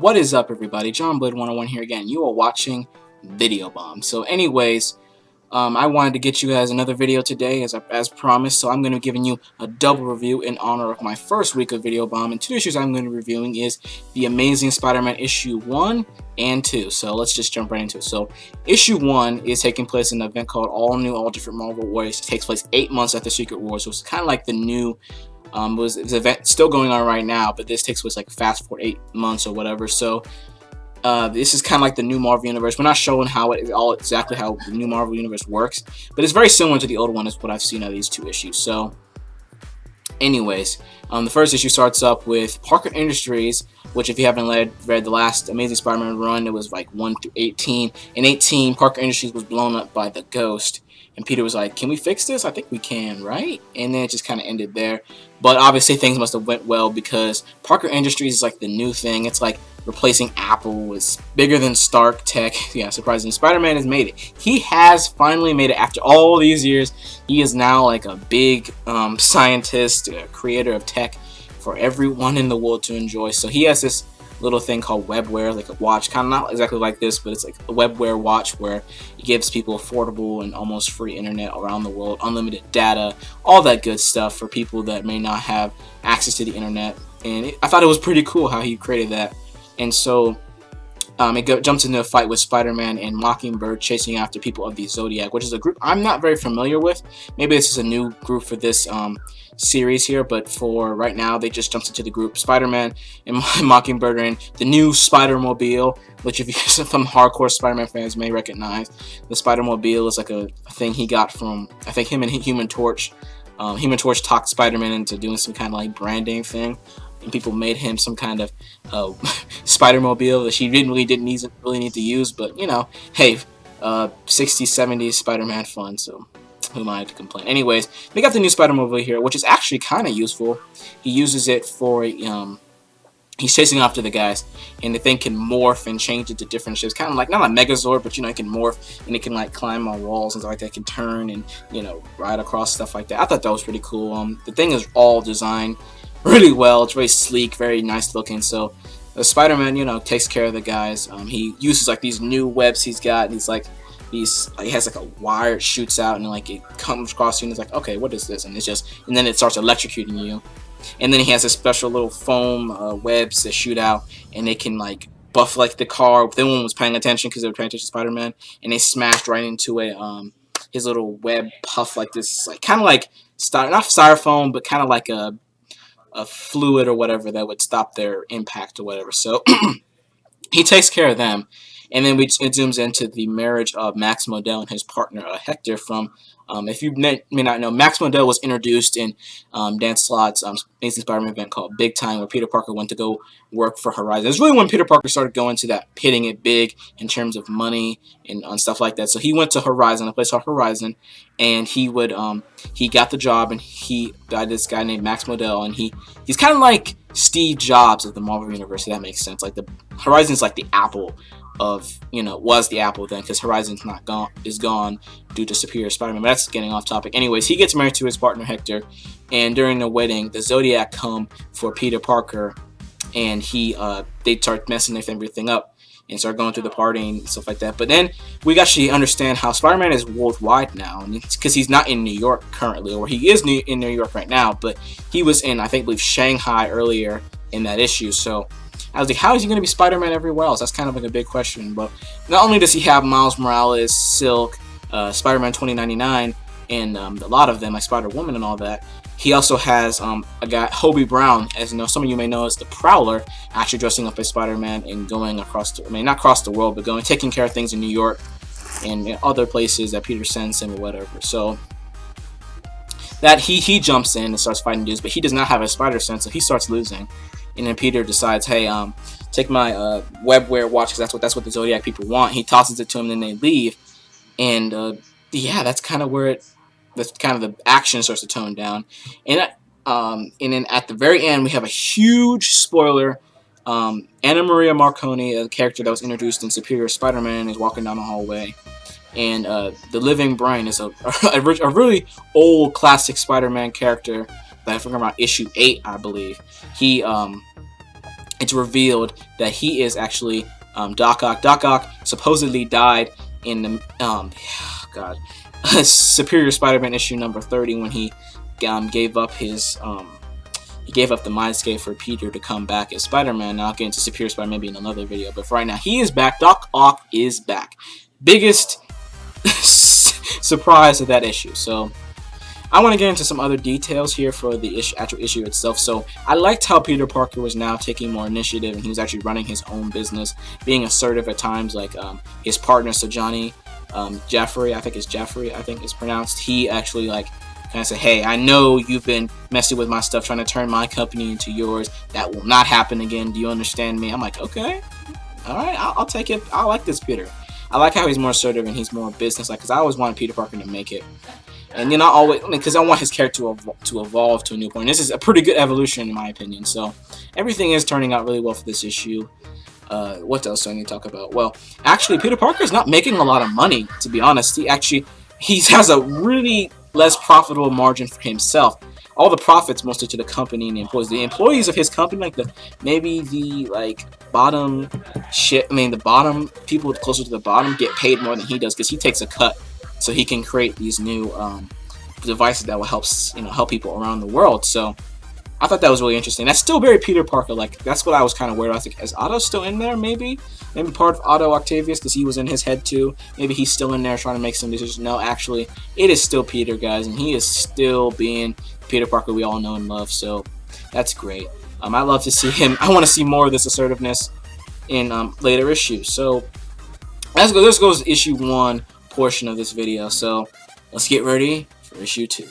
What is up, everybody? John Blade 101 here again. You are watching Video Bomb. So anyways, I wanted to get you guys another video today as promised, so I'm going to be giving you a double review in honor of my first week of Video Bomb, and two issues I'm going to be reviewing is The Amazing Spider-Man issue 1 and 2. So let's just jump right into it. So issue 1 is taking place in an event called All New, All Different Marvel Warriors. It takes place 8 months after Secret Wars, so it's kind of like the new was this event still going on right now, but this takes place like fast forward 8 months or whatever. So this is kind of like the new Marvel Universe. We're not showing how it all exactly how the new Marvel Universe works, but it's very similar to the old one is what I've seen out of these two issues. So anyways, the first issue starts up with Parker Industries, which if you haven't read the last Amazing Spider-Man run, it was like 1 through 18. In 18, Parker Industries was blown up by the Ghost. And Peter was like, can we fix this? I think we can, right? And then it just kind of ended there. But obviously things must have went well because Parker Industries is like the new thing. It's like replacing Apple. It's bigger than Stark Tech. Yeah, surprisingly, Spider-Man has made it. He has finally made it after all these years. He is now like a big scientist, creator of tech for everyone in the world to enjoy. So he has this little thing called Webware, like a watch, kind of not exactly like this, but it's like a Webware watch where it gives people affordable and almost free internet around the world, unlimited data, all that good stuff for people that may not have access to the internet. And I thought it was pretty cool how he created that. And so it jumps into a fight with Spider-Man and Mockingbird chasing after people of the Zodiac, which is a group I'm not very familiar with. Maybe this is a new group for this series here, but for right now, they just jumped into the group. Spider-Man and Mockingbird are in the new Spider-Mobile, which if you some hardcore Spider-Man fans may recognize. The Spider-Mobile is like a thing he got from, I think, him and Human Torch. Human Torch talked Spider-Man into doing some kind of like branding thing, and people made him some kind of Spider-Mobile that she didn't really need to use, but you know, hey, 60s, 70s Spider-Man fun, so who am I to complain? Anyways, they got the new Spider-Mobile here, which is actually kind of useful. He uses it for he's chasing after the guys, and the thing can morph and change into different shapes, kind of like not a Megazord, but you know, it can morph and it can like climb on walls and stuff like that. It can turn and you know ride across stuff like that. I thought that was pretty cool. The thing is all designed really well. It's very sleek, very nice looking. So Spider-Man, you know, takes care of the guys. He uses like these new webs he's got. And he's like he has like a wire it shoots out and like it comes across you and it's like, okay, what is this? And it's just, and then it starts electrocuting you. And then he has this special little foam webs that shoot out and they can like buff like the car. No one was paying attention because they were paying attention to Spider-Man, and they smashed right into a his little web puff like this, like kind of like not styrofoam, but kind of like a fluid or whatever that would stop their impact or whatever. So he takes care of them, and then it zooms into the marriage of Max Modell and his partner Hector from, if you may not know, Max Modell was introduced in Dan Slott's Amazing Spider-Man event called Big Time, where Peter Parker went to go work for Horizon. It's really when Peter Parker started going to that, hitting it big in terms of money and stuff like that. So he went to Horizon, a place called Horizon, and he got the job, and he got this guy named Max Modell, and he's kind of like Steve Jobs of the Marvel Universe, if that makes sense. Like the Horizon's like the Apple of, you know, was the Apple then, because Horizon's is gone due to Superior Spider-Man. But that's getting off topic. Anyways, he gets married to his partner Hector, and during the wedding, the Zodiac come for Peter Parker, and they start messing everything up and start going through the party and stuff like that. But then we actually understand how Spider-Man is worldwide now, and it's because he's not in New York currently, or he is in New York right now, but he was in, I believe, Shanghai earlier in that issue. So I was like, how is he going to be Spider-Man everywhere else? That's kind of like a big question. But not only does he have Miles Morales, Silk, Spider-Man 2099, and a lot of them, like Spider-Woman and all that, he also has a guy, Hobie Brown, as you know, some of you may know as the Prowler, actually dressing up as Spider-Man and going across, not across the world, but taking care of things in New York and other places that Peter sends him or whatever. So that he jumps in and starts fighting dudes, but he does not have a spider sense, so he starts losing. And then Peter decides, hey, take my Webware watch, because that's what the Zodiac people want. He tosses it to him, and then they leave. And yeah, that's kind of where that's kind of the action starts to tone down. And then at the very end, we have a huge spoiler. Anna Maria Marconi, a character that was introduced in Superior Spider-Man, is walking down the hallway. And the Living Brain is a really old classic Spider-Man character that I forgot about, issue 8, I believe. He it's revealed that he is actually Doc Ock. Doc Ock supposedly died in the God, Superior Spider-Man issue number 30 when he gave up his he gave up the Mindscape for Peter to come back as Spider-Man. Now I'll get into Superior Spider-Man maybe in another video, but for right now, he is back. Doc Ock is back. Biggest surprise of that issue. So I want to get into some other details here for the actual issue itself. So I liked how Peter Parker was now taking more initiative, and he was actually running his own business, being assertive at times, like his partner, so Johnny Jeffrey, I think it's pronounced. He actually like kind of said, hey, I know you've been messing with my stuff, trying to turn my company into yours. That will not happen again. Do you understand me? I'm like, okay, all right, I'll take it. I like this Peter. I like how he's more assertive and he's more business-like, because I always wanted Peter Parker to make it. And not always, because I want his character to evolve to a new point. This is a pretty good evolution in my opinion. So everything is turning out really well for this issue. What else do I need to talk about? Well, actually, Peter Parker is not making a lot of money, to be honest. He has a really less profitable margin for himself. All the profits mostly to the company and the employees. The employees of his company, like the bottom the bottom people closer to the bottom get paid more than he does, because he takes a cut so he can create these new devices that will help people around the world. So I thought that was really interesting. That's still very Peter Parker. Like, that's what I was kind of worried about. I think, is Otto still in there? Maybe part of Otto Octavius, because he was in his head too. Maybe he's still in there trying to make some decisions. No, actually, it is still Peter, guys, and he is still being Peter Parker we all know and love. So that's great. I love to see him. I want to see more of this assertiveness in later issues. So this goes issue 1 portion of this video. So let's get ready for issue 2.